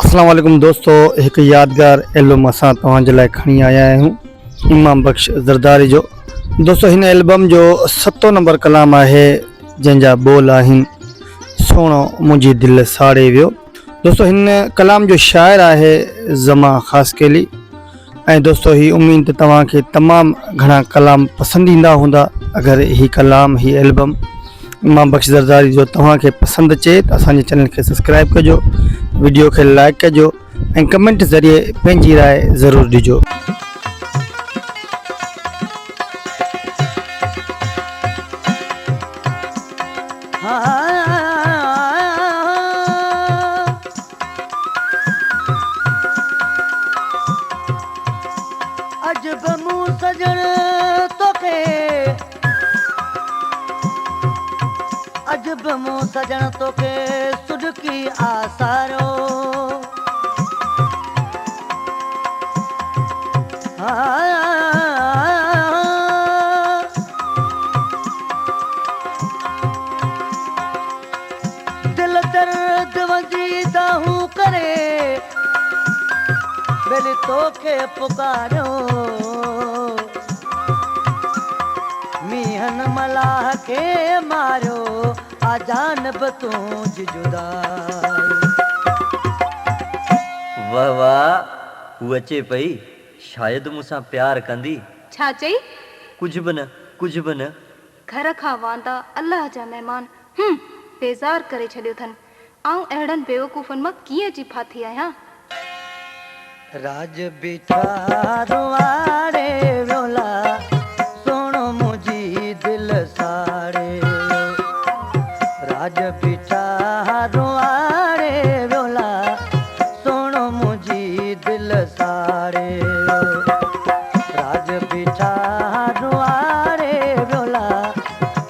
अस्सलाम वालेकुम दोस्तों, एक यादगार एल्बम असां तव्हांजे लाइ खणी आया आहियूं इमाम बख्श ज़रदारी जो। दोस्तों, हिन एल्बम जो 7 नंबर कलाम आहे जंहिंजा बोल आहिनि सोणो मुंहिंजी दिलि साड़े वियो। दोस्तों, हिन कलाम जो शाइर आहे ज़मा ख़ासकेली। ऐं दोस्तों, ही उम्मीद तव्हांखे तमामु घणा कलाम पसंदि ईंदा हूंदा। अगरि ही कलाम ही एल्बम इमाम बख्श ज़रदारी जो तव्हांखे पसंदि अचे त असांजे चैनल खे सब्सक्राइब कजो, वीडियो खे लाइक कजो ऐं कमेंट ज़रिए पंहिंजी राय ज़रूरु ॾिजो। अजब मूं सजण तोखे, अजब मूं सजण तोखे सुडकी आसारो। दिल दर्द वंजी दाहूं करे बेली तोखे पुकारो। मीहन मलाह के मारो आ जानब तूं जुदाई। वाह वाह, हू अचे पई, शायद मूंसां प्यार कंदी। छा चई? कुछ भी न। घर खां वांदा अल्लाह जा महिमान बेज़ार करे छॾियो अथनि। आऊं अहिड़नि बेवकूफ़नि मां कीअं जी फाथी आहियां। राज बिठारो आड़े रोला सोणो मुंहिंजी दिलि साड़े। राज बिठारो आड़े रोला सोणो मुंहिंजी दिलि साड़े। राज बिठारो आड़े रोला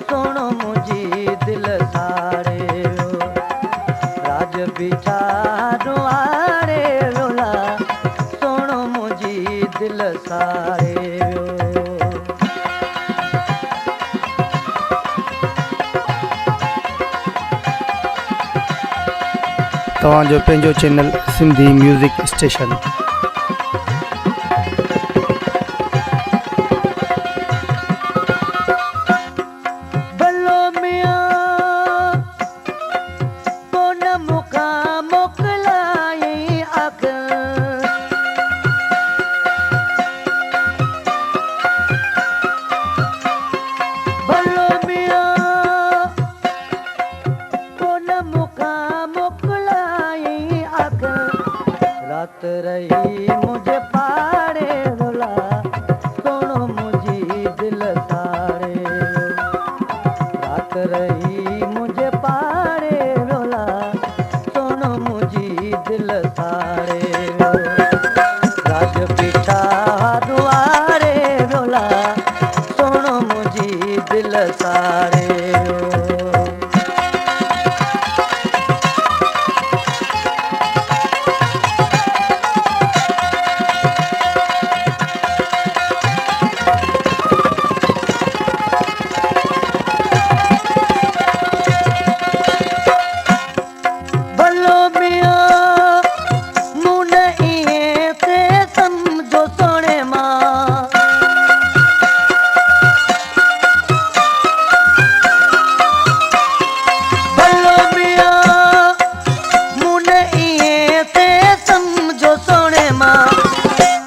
सोणो मुंहिंजी दिलि साड़े। राज बिठारो आड़े रोला सोणो मुंहिंजी दिलि साड़े। तव्हांजो पंहिंजो चैनल सिंधी म्यूज़िक स्टेशन। भलो मियां कोन मूंखां मोकिलायईं अख। भलो मियां कोन मूंखां मोकिलायईं अख। रात रही मुंहिंजे पाड़े रोला सोणो मुंहिंजी दिलि साड़े। रात रही मुंहिंजे पाड़े रोला सोणो मुंहिंजी दिलि साड़े। राज पीठा दुआरे रोला सोणो मुंहिंजी दिलि साड़े। भलो मियां मूं न इएं ते सम्झो सोणे मां। भलो मियां मूं न इएं ते सम्झो सोणे मां।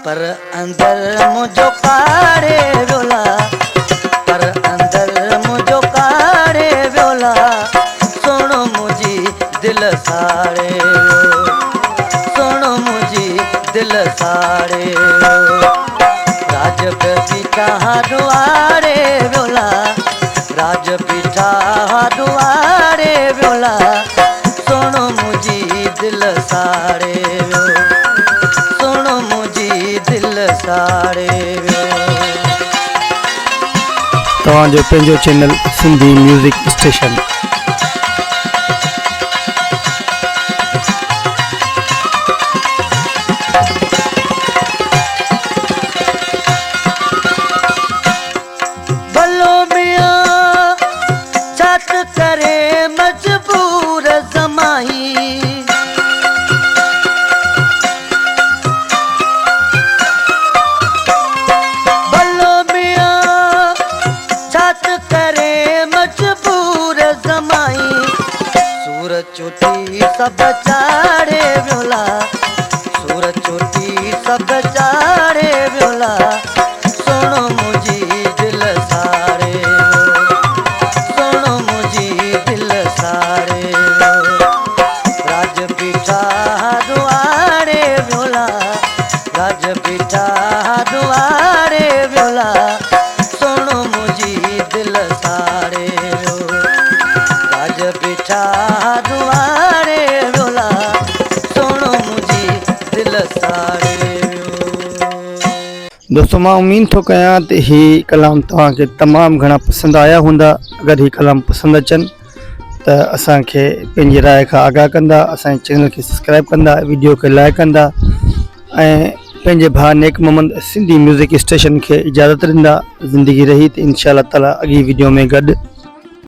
पर अंदर मुंहिंजो काड़े रोला, पर अंदर मुंहिंजो काड़े रोला सोणो मुंहिंजी दिलि साड़े। सोणो मुंहिंजी दिलि साड़े। राज पीठा दुआरे रोला, राज पीठा दुआरे रोला सोणो मुंहिंजी दिलि साड़े। सोणो मुंहिंजी दिलि साड़े। तव्हांजो पंहिंजो चैनल सिंधी म्यूज़िक स्टेशन। भलो मियां छत करे मजबूर ज़माई। बेचारे व्योला सुनो मुझी दिल सारे सुनो मुझी दिल सारे राजपीठा दुआरे व्योला राजपीठा दुआरे व्योला सुनो मुझी दिल सारे राजपीठा दुआरे व्योला सुनो मुझी दिल सारे दोस्तों मां उम्मीद थो कयां त ही कलाम तव्हांखे तमामु घणा पसंदि आया हूंदा। अगरि ही कलाम पसंदि अचनि त असांखे पंहिंजी राय खां आगाह कंदा, असांजे चैनल खे सब्सक्राइब कंदा, वीडियो खे लाइक कंदा ऐं पंहिंजे भाउ नेक मोहम्मद सिंधी म्यूज़िक स्टेशन खे इजाज़त ॾींदा। ज़िंदगी रही त इंशाअल्लाह ताला अॻी वीडियो में गॾु